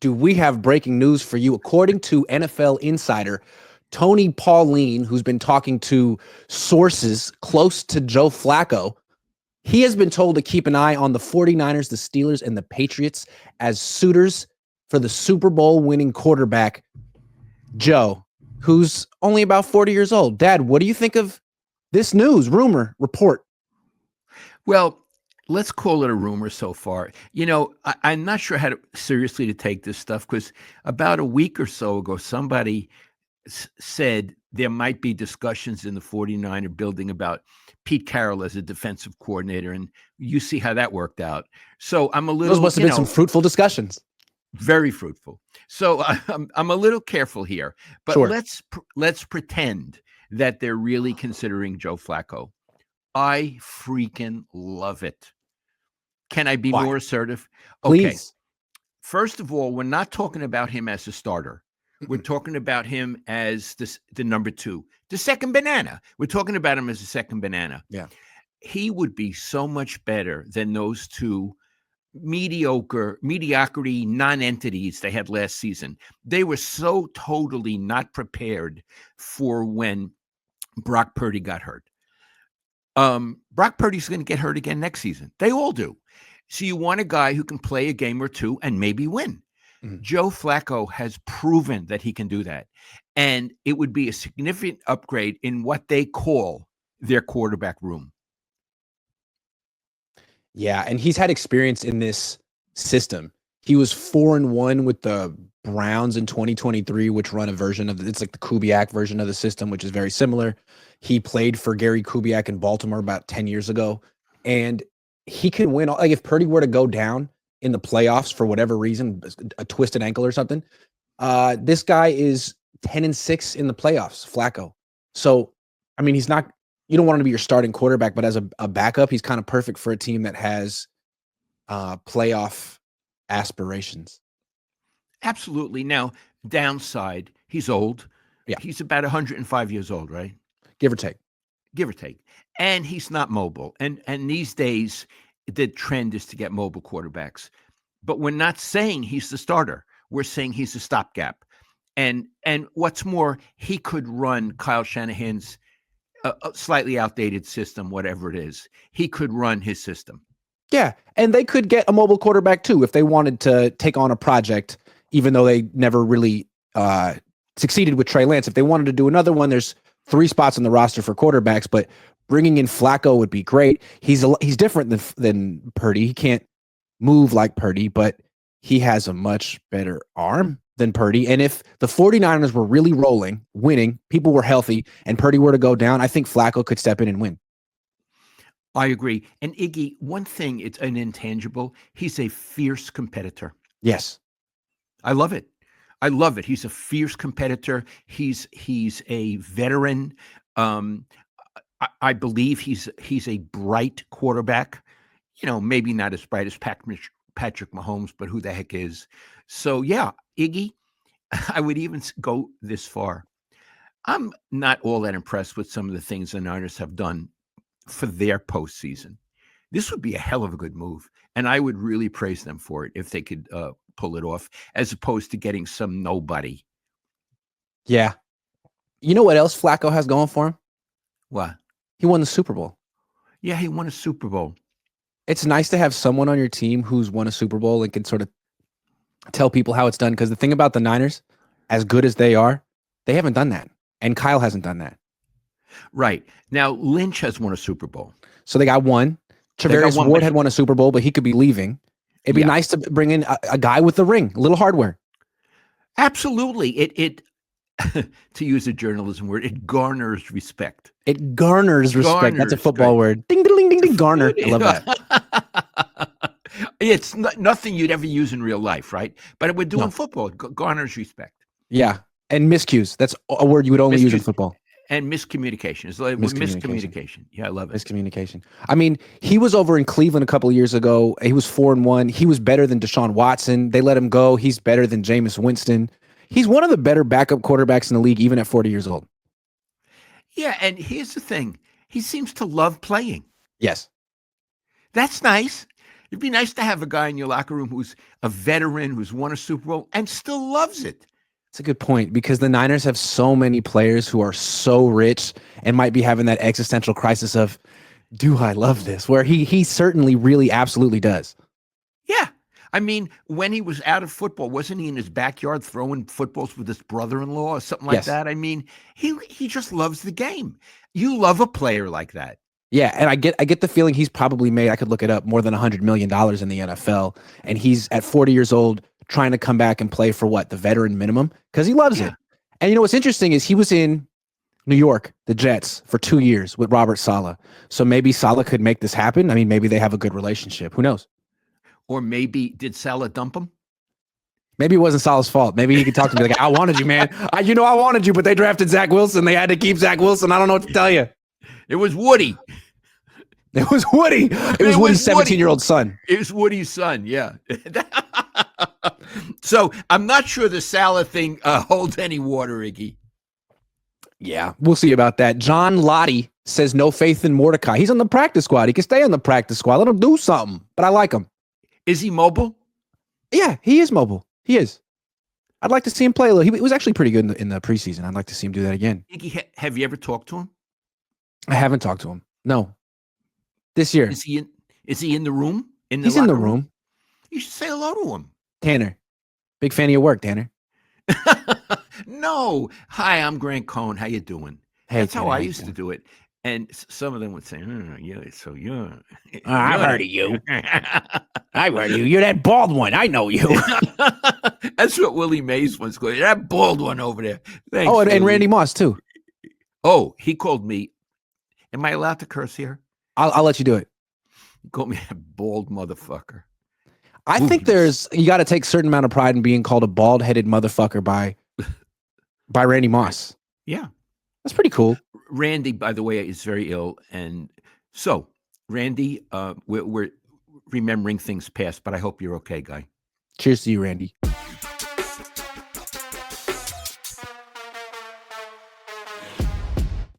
do we have breaking news for you? According to NFL insider Tony Pauline, who's been talking to sources close to Joe Flacco, he has been told to keep an eye on the 49ers, the Steelers, and the Patriots as suitors for the Super Bowl winning quarterback, Joe, who's only about 40 years old. Dad, what do you think of this news, rumor, report? Well, let's call it a rumor so far. I'm not sure how seriously to take this stuff because about a week or so ago, somebody said there might be discussions in the 49er building about Pete Carroll as a defensive coordinator, and you see how that worked out. So I'm a little. Those must have been some fruitful discussions. Very fruitful. So I'm a little careful here, but sure. let's pretend that they're really considering Joe Flacco. I freaking love it. Can I be more assertive? Please. Okay. First of all, we're not talking about him as a starter. We're talking about him as the number 2, the second banana. We're talking about him as a second banana. Yeah. He would be so much better than those two mediocrity non-entities they had last season. They were so totally not prepared for when Brock Purdy got hurt. Brock Purdy's going to get hurt again next season. They all do. So you want a guy who can play a game or two and maybe win. Mm-hmm. Joe Flacco has proven that he can do that. And it would be a significant upgrade in what they call their quarterback room. Yeah, and he's had experience in this system. He was 4-1 with the Browns in 2023, which run a version of it's like the Kubiak version of the system, which is very similar. He played for Gary Kubiak in Baltimore about 10 years ago, and he can win. Like if Purdy were to go down in the playoffs for whatever reason, a twisted ankle or something, this guy is 10-6 in the playoffs, Flacco. So, I mean, he's not. You don't want him to be your starting quarterback, but as a backup, he's kind of perfect for a team that has playoff aspirations. Absolutely. Now, downside, he's old. Yeah. He's about 105 years old, right? Give or take. Give or take. And he's not mobile. And these days, the trend is to get mobile quarterbacks. But we're not saying he's the starter. We're saying he's a stopgap. And what's more, he could run Kyle Shanahan's a slightly outdated system, whatever it is. He could run his system. Yeah, and they could get a mobile quarterback too if they wanted to take on a project, even though they never really succeeded with Trey Lance. If they wanted to do another one, there's 3 spots on the roster for quarterbacks, but bringing in Flacco would be great. He's different than Purdy. He can't move like Purdy, but he has a much better arm than Purdy. And if the 49ers were really rolling, winning, people were healthy, and Purdy were to go down, I think Flacco could step in and win. I agree. And Iggy, one thing, it's an intangible. He's a fierce competitor. Yes. I love it. I love it. He's a fierce competitor. He's a veteran. I believe he's a bright quarterback. Maybe not as bright as Patrick Mahomes, but who the heck is? So yeah, Iggy, I would even go this far. I'm not all that impressed with some of the things the Niners have done for their postseason. This would be a hell of a good move, and I would really praise them for it if they could pull it off, as opposed to getting some nobody. Yeah. You know what else Flacco has going for him? What? He won the Super Bowl. Yeah, he won a Super Bowl. It's nice to have someone on your team who's won a Super Bowl and can sort of tell people how it's done. Because the thing about the Niners, as good as they are, they haven't done that. And Kyle hasn't done that. Right. Now, Lynch has won a Super Bowl. So they got one. Travarius Ward had won a Super Bowl, but he could be leaving. It'd be nice to bring in a guy with the ring, a little hardware. Absolutely. It to use a journalism word, it garners respect. It garners respect. That's a football word. Ding, ding, ding, ding, garner. I love that. It's nothing you'd ever use in real life, right? But we're doing football. It garners respect. Yeah. And miscues. That's a word you would only use in football. And miscommunication. It's like miscommunication. Yeah, I love it. Miscommunication. I mean, he was over in Cleveland a couple of years ago. He was 4-1. He was better than Deshaun Watson. They let him go. He's better than Jameis Winston. He's one of the better backup quarterbacks in the league, even at 40 years old. Yeah, and here's the thing. He seems to love playing. Yes. That's nice. It'd be nice to have a guy in your locker room who's a veteran, who's won a Super Bowl and still loves it. It's a good point because the Niners have so many players who are so rich and might be having that existential crisis of, do I love this? Where he certainly really absolutely does. Yeah. I mean, when he was out of football, wasn't he in his backyard throwing footballs with his brother-in-law or something like Yes. that? I mean, he just loves the game. You love a player like that. Yeah, and I get the feeling he's probably made, I could look it up, more than $100 million in the NFL. And he's at 40 years old trying to come back and play for what? The veteran minimum? Because he loves it. And you know what's interesting is he was in New York, the Jets, for 2 years with Robert Saleh. So maybe Saleh could make this happen. I mean, maybe they have a good relationship. Who knows? Or maybe did Saleh dump him? Maybe it wasn't Saleh's fault. Maybe he could talk to me like, I wanted you, man. I wanted you, but they drafted Zach Wilson. They had to keep Zach Wilson. I don't know what to tell you. It was Woody. It was Woody. It was Woody's 17-year-old son. It was Woody's son, yeah. So I'm not sure the Saleh thing holds any water, Iggy. Yeah, we'll see about that. John Lottie says no faith in Mordecai. He's on the practice squad. He can stay on the practice squad. Let him do something, but I like him. Is he mobile? Yeah, he is mobile. He is. I'd like to see him play a little. He was actually pretty good in the preseason. I'd like to see him do that again. Iggy, have you ever talked to him? I haven't talked to him. No. This year. Is he in the room? He's in the room. You should say hello to him. Tanner. Big fan of your work, Tanner. No. Hi, I'm Grant Cohn. How you doing? Hey, That's Tanner, how I used to do it. And some of them would say, yeah, so you're... I've heard of you. I've heard of you. You're that bald one. I know you. That's what Willie Mays once called you. That bald one over there. Thanks, and Randy Moss, too. Oh, he called me... Am I allowed to curse here? I'll let you do it. He called me a bald motherfucker. I think you got to take a certain amount of pride in being called a bald-headed motherfucker by Randy Moss. Yeah. That's pretty cool. Randy, by the way, is very ill. And so, Randy, we're remembering things past, but I hope you're okay, guy. Cheers to you, Randy.